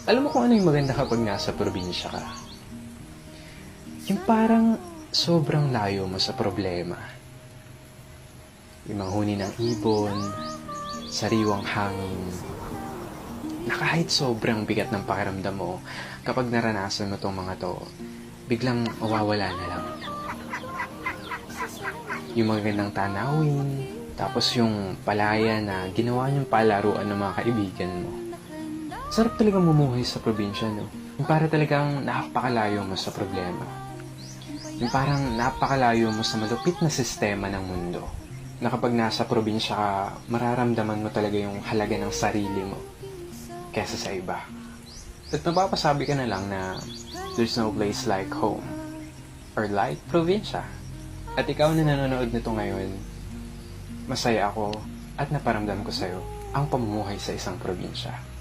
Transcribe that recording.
Alam mo kung ano yung maganda kapag nasa probinsya ka? Yung parang sobrang layo mo sa problema. Yung manghuni ng ibon, sariwang hangin, na kahit sobrang bigat ng pakiramdam mo, kapag naranasan mo tong mga to, biglang mawawala na lang. Yung magagandang tanawin, tapos yung palaya na ginawa niyong palaruan ng mga kaibigan mo. Sarap talagang mumuhay sa probinsya, no? Yung para talagang napakalayo mo sa problema. Yung parang napakalayo mo sa malupit na sistema ng mundo. Na kapag nasa probinsya ka, mararamdaman mo talaga yung halaga ng sarili mo kesa sa iba. At mapapasabi ka na lang na there's no place like home or like probinsya. At ikaw na nanonood nito ngayon, masaya ako at naparamdam ko sa'yo ang pamumuhay sa isang probinsya.